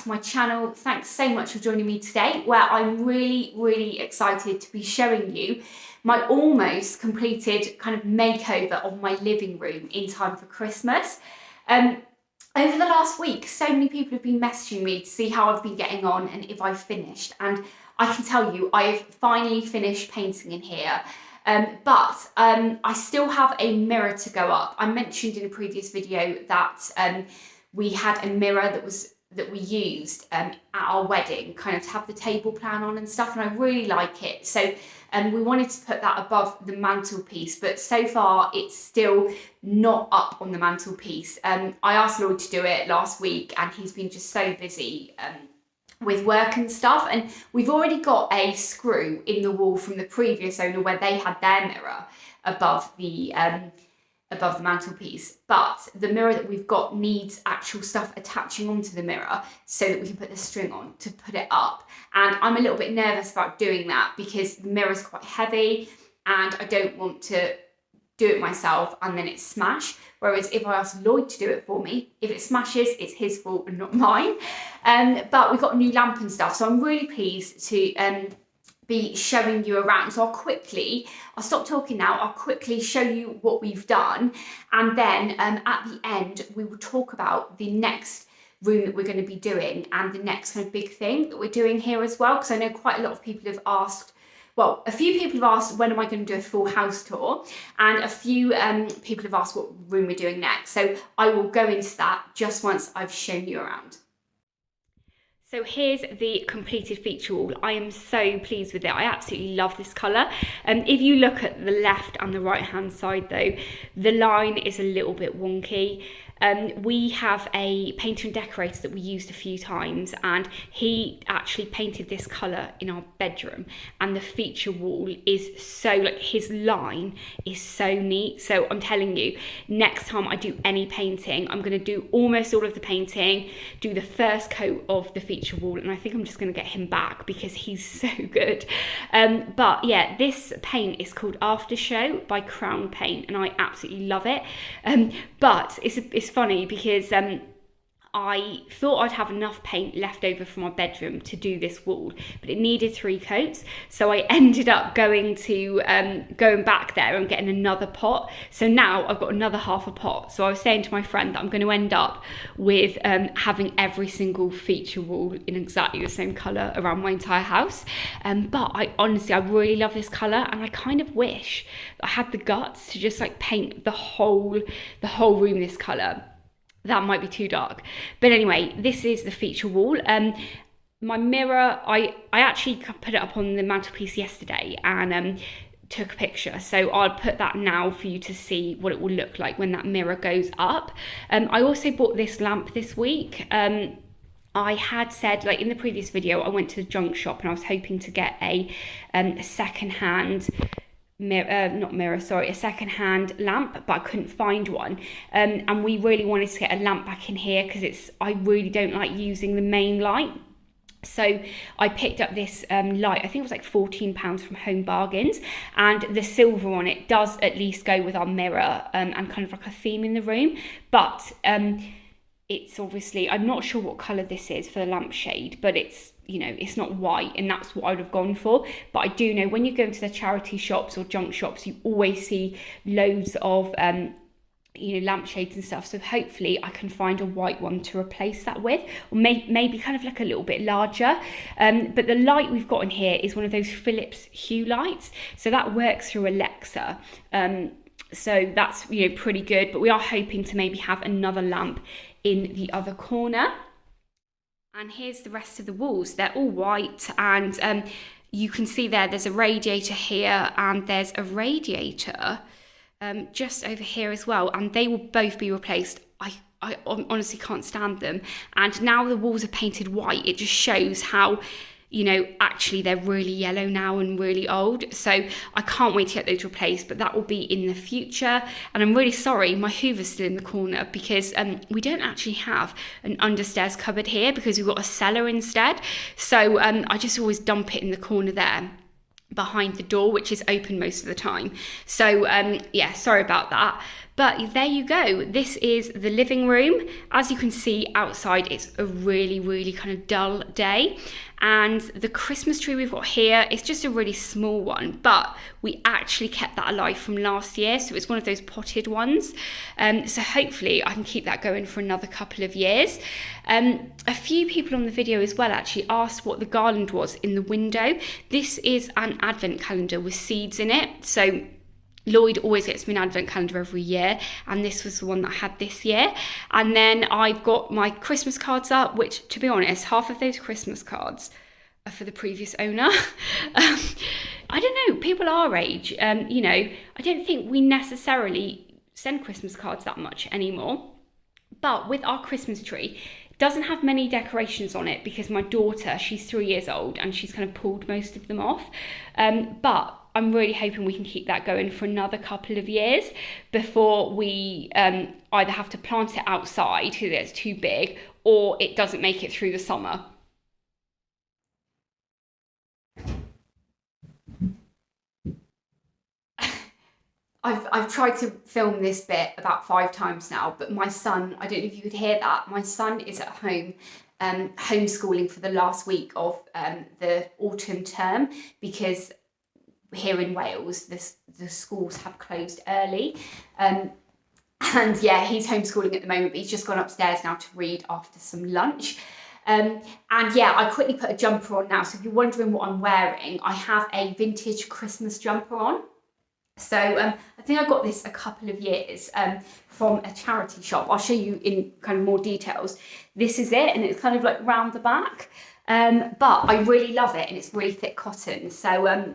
to my channel. Thanks so much for joining me today, where I'm really excited to be showing you my almost completed kind of makeover of my living room in time for Christmas. Over the last week, so many people have been messaging me to see how I've been getting on and if I've finished. And I can tell you, I have finally finished painting in here. But I still have a mirror to go up. I mentioned in a previous video that we had a mirror that we used at our wedding, kind of to have the table plan on and stuff, and I really like it. So we wanted to put that above the mantelpiece, but so far it's still not up on the mantelpiece. I asked Lloyd to do it last week, and he's been just so busy with work and stuff, and we've already got a screw in the wall from the previous owner where they had their mirror above the mantelpiece, but the mirror that we've got needs actual stuff attaching onto the mirror so that we can put the string on to put it up. And I'm a little bit nervous about doing that because the mirror is quite heavy and I don't want to do it myself and then it smash. Whereas if I ask Lloyd to do it for me, if it smashes, it's his fault and not mine. But we've got a new lamp and stuff, so I'm really pleased to be showing you around. So I'll stop talking now, I'll quickly show you what we've done, and then at the end we will talk about the next room that we're going to be doing and the next kind of big thing that we're doing here as well, because I know quite a lot of people have asked, well, a few people have asked when am I going to do a full house tour, and a few people have asked what room we're doing next. So I will go into that just once I've shown you around. So here's the completed feature wall. I am so pleased with it. I absolutely love this colour. If you look at the left and the right hand side though, the line is a little bit wonky. We have a painter and decorator that we used a few times, and he actually painted this colour in our bedroom, and the feature wall is so, like, his line is so neat. So I'm telling you, next time I do any painting, I'm going to do almost all of the painting, do the first coat of the feature wall, and I think I'm just going to get him back because he's so good. But yeah, this paint is called Aftershow by Crown Paint, and I absolutely love it. But it's funny because I thought I'd have enough paint left over from my bedroom to do this wall, but it needed 3 coats, so I ended up going back there and getting another pot. So now I've got another half a pot. So I was saying to my friend that I'm going to end up with having every single feature wall in exactly the same colour around my entire house. But I really love this colour, and I kind of wish I had the guts to just like paint the whole room this colour. That might be too dark. But anyway, this is the feature wall. My mirror, I actually put it up on the mantelpiece yesterday and took a picture. So I'll put that now for you to see what it will look like when that mirror goes up. I also bought this lamp this week. I had said, like in the previous video, I went to the junk shop and I was hoping to get a second-hand a second-hand lamp, but I couldn't find one, and we really wanted to get a lamp back in here because I really don't like using the main light. So I picked up this light, I think it was like £14 from Home Bargains, and the silver on it does at least go with our mirror and kind of like a theme in the room. But it's obviously, I'm not sure what colour this is for the lampshade, but it's, you know, it's not white, and that's what I would have gone for. But I do know when you go into the charity shops or junk shops, you always see loads of lampshades and stuff. So hopefully I can find a white one to replace that with, or maybe kind of like a little bit larger. But the light we've got in here is one of those Philips Hue lights, so that works through Alexa. So that's, you know, pretty good. But we are hoping to maybe have another lamp in the other corner. And here's the rest of the walls. They're all white, and you can see there's a radiator here, and there's a radiator just over here as well, and they will both be replaced. I honestly can't stand them. And now the walls are painted white, it just shows how, you know, actually they're really yellow now and really old. So I can't wait to get those replaced, but that will be in the future. And I'm really sorry, my Hoover's still in the corner because we don't actually have an understairs cupboard here because we've got a cellar instead. So I just always dump it in the corner there. behind the door, which is open most of the time. So yeah, sorry about that. But there you go. This is the living room. As you can see outside, it's a really, really kind of dull day. And the Christmas tree we've got here is just a really small one, but we actually kept that alive from last year. So it's one of those potted ones. So hopefully I can keep that going for another couple of years. A few people on the video as well actually asked what the garland was in the window. This is an advent calendar with seeds in it. So Lloyd always gets me an advent calendar every year, and this was the one that I had this year. And then I've got my Christmas cards up, which, to be honest, half of those Christmas cards are for the previous owner. I don't know, people our age, you know, I don't think we necessarily send Christmas cards that much anymore. But with our Christmas tree, it doesn't have many decorations on it because my daughter, she's 3 years old and she's kind of pulled most of them off. But I'm really hoping we can keep that going for another couple of years before we either have to plant it outside because it's too big, or it doesn't make it through the summer. I've tried to film this bit about 5 times now, but my son, I don't know if you could hear that, my son is at home homeschooling for the last week of the autumn term, because here in Wales the schools have closed early, and yeah, he's homeschooling at the moment, but he's just gone upstairs now to read after some lunch. And yeah, I quickly put a jumper on now, so if you're wondering what I'm wearing, I have a vintage Christmas jumper on. So I think I got this a couple of years from a charity shop. I'll show you in kind of more details. This is it, and it's kind of like round the back, but I really love it, and it's really thick cotton. So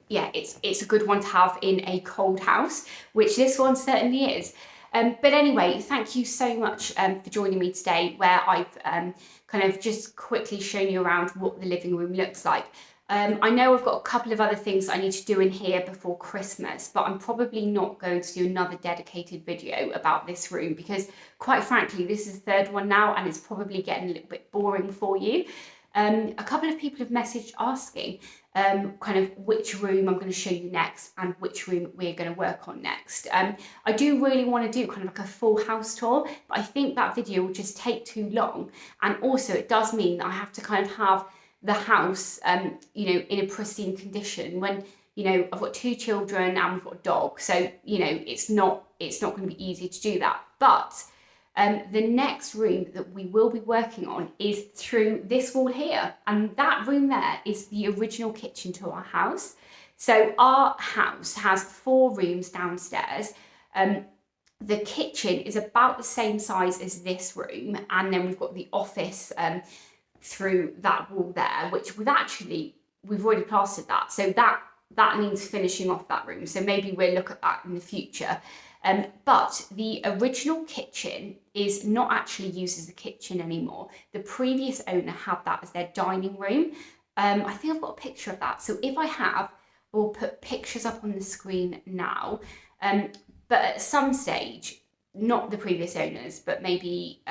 yeah, it's a good one to have in a cold house, which this one certainly is. But anyway, thank you so much for joining me today, where I've kind of just quickly shown you around what the living room looks like. I know I've got a couple of other things I need to do in here before Christmas, but I'm probably not going to do another dedicated video about this room because, quite frankly, this is the third one now and it's probably getting a little bit boring for you. A couple of people have messaged asking kind of which room I'm going to show you next and which room we're going to work on next. I do really want to do kind of like a full house tour, but I think that video will just take too long, and also it does mean that I have to kind of have the house you know, in a pristine condition when, you know, I've got 2 children and we've got a dog, so you know it's not going to be easy to do that. But the next room that we will be working on is through this wall here, and that room there is the original kitchen to our house. So our house has 4 rooms downstairs. The kitchen is about the same size as this room, and then we've got the office through that wall there, which we've already plastered that, so that means finishing off that room, so maybe we'll look at that in the future. But the original kitchen is not actually used as a kitchen anymore. The previous owner had that as their dining room. I think I've got a picture of that, so if I have, we'll put pictures up on the screen now. But at some stage, not the previous owners, but maybe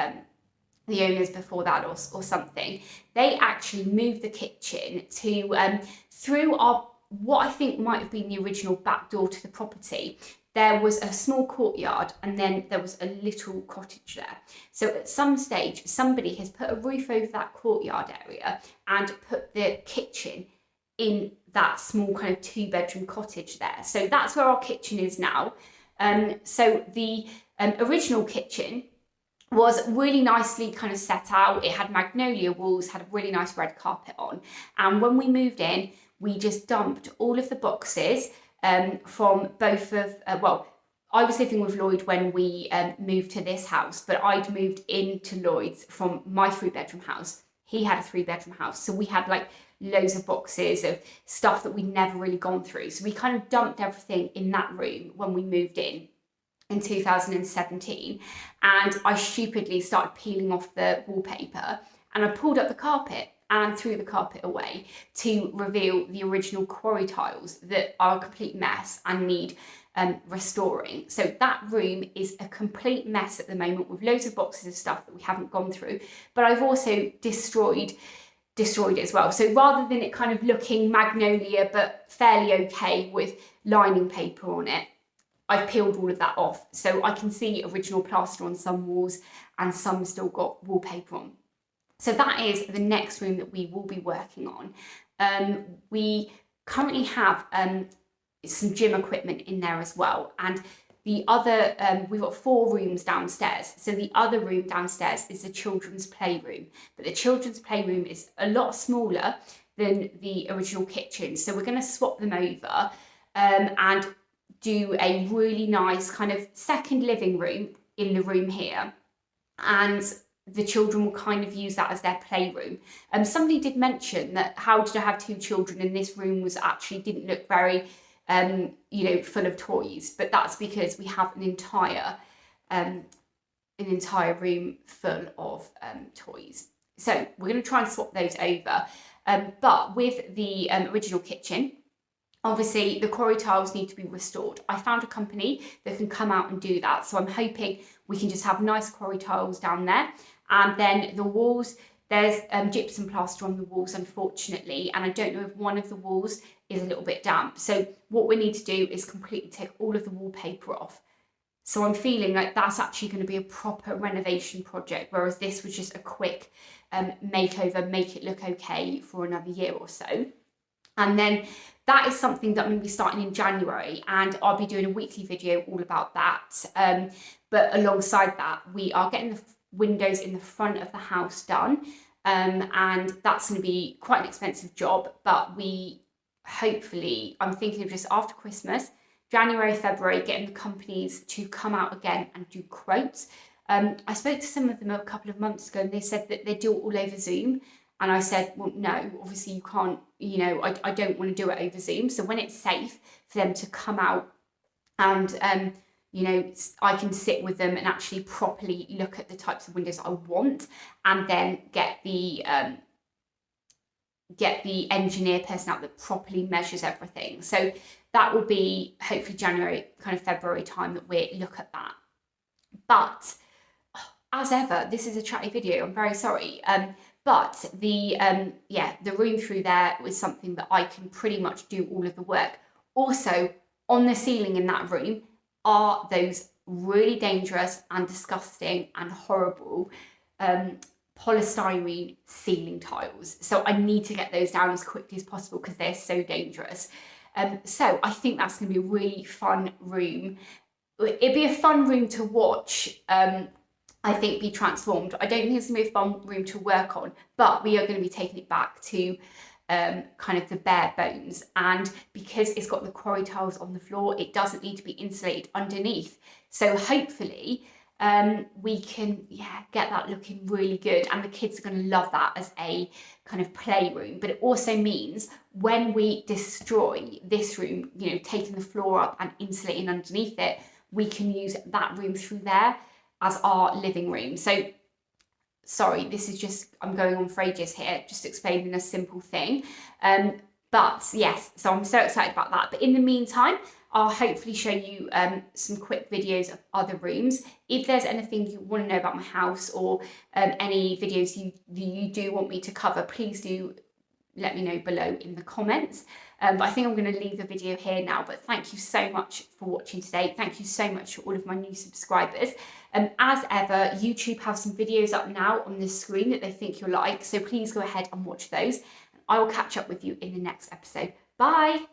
the owners before that or something, they actually moved the kitchen to through our, what I think might have been the original back door to the property. There was a small courtyard and then there was a little cottage there. So at some stage, somebody has put a roof over that courtyard area and put the kitchen in that small kind of 2-bedroom cottage there. So that's where our kitchen is now. So the original kitchen was really nicely kind of set out. It had magnolia walls, had a really nice red carpet on. And when we moved in, we just dumped all of the boxes from both of, well, I was living with Lloyd when we moved to this house, but I'd moved into Lloyd's from my 3-bedroom house. He had a 3-bedroom house. So we had like loads of boxes of stuff that we'd never really gone through. So we kind of dumped everything in that room when we moved in 2017, and I stupidly started peeling off the wallpaper, and I pulled up the carpet and threw the carpet away to reveal the original quarry tiles that are a complete mess and need restoring. So that room is a complete mess at the moment with loads of boxes of stuff that we haven't gone through, but I've also destroyed destroyed it as well. So rather than it kind of looking magnolia but fairly okay with lining paper on it, I've peeled all of that off. So I can see original plaster on some walls and some still got wallpaper on. So that is the next room that we will be working on. We currently have some gym equipment in there as well. And the other, we've got 4 rooms downstairs. So the other room downstairs is the children's playroom. But the children's playroom is a lot smaller than the original kitchen. So we're going to swap them over and do a really nice kind of second living room in the room here. And the children will kind of use that as their playroom. Somebody did mention that how did I have 2 children and this room was actually didn't look very full of toys, but that's because we have an entire room full of toys. So we're going to try and swap those over. But with the original kitchen, obviously the quarry tiles need to be restored. I found a company that can come out and do that. So I'm hoping we can just have nice quarry tiles down there. And then the walls, there's gypsum plaster on the walls, unfortunately, and I don't know if one of the walls is a little bit damp. So what we need to do is completely take all of the wallpaper off. So I'm feeling like that's actually going to be a proper renovation project, whereas this was just a quick makeover, make it look okay for another year or so. And then that is something that I'm going to be starting in January, and I'll be doing a weekly video all about that. But alongside that, we are getting the windows in the front of the house done, and that's going to be quite an expensive job, but we hopefully, I'm thinking of just after Christmas, January, February, getting the companies to come out again and do quotes. I spoke to some of them a couple of months ago and they said that they do it all over Zoom. And I said, well, no, obviously you can't, I don't want to do it over Zoom. So when it's safe for them to come out and, I can sit with them and actually properly look at the types of windows I want, and then get the engineer person out that properly measures everything. So that will be hopefully January, kind of February time that we look at that. But as ever, this is a chatty video, I'm very sorry. But the room through there was something that I can pretty much do all of the work. Also, on the ceiling in that room are those really dangerous and disgusting and horrible polystyrene ceiling tiles. So I need to get those down as quickly as possible because they're so dangerous. So I think that's going to be a really fun room. It'd be a fun room to watch. I think be transformed. I don't think it's going to be a fun room to work on, but we are going to be taking it back to kind of the bare bones. And because it's got the quarry tiles on the floor, it doesn't need to be insulated underneath. So hopefully we can get that looking really good, and the kids are going to love that as a kind of playroom. But it also means when we destroy this room, taking the floor up and insulating underneath it, we can use that room through there as our living room. So sorry, this is just, I'm going on for ages here, just explaining a simple thing. But yes, so I'm so excited about that. But in the meantime, I'll hopefully show you some quick videos of other rooms. If there's anything you want to know about my house, or any videos you do want me to cover, please do let me know below in the comments. But I think I'm going to leave the video here now. But thank you so much for watching today. Thank you so much to all of my new subscribers. As ever, YouTube have some videos up now on this screen that they think you'll like. So please go ahead and watch those. I will catch up with you in the next episode. Bye.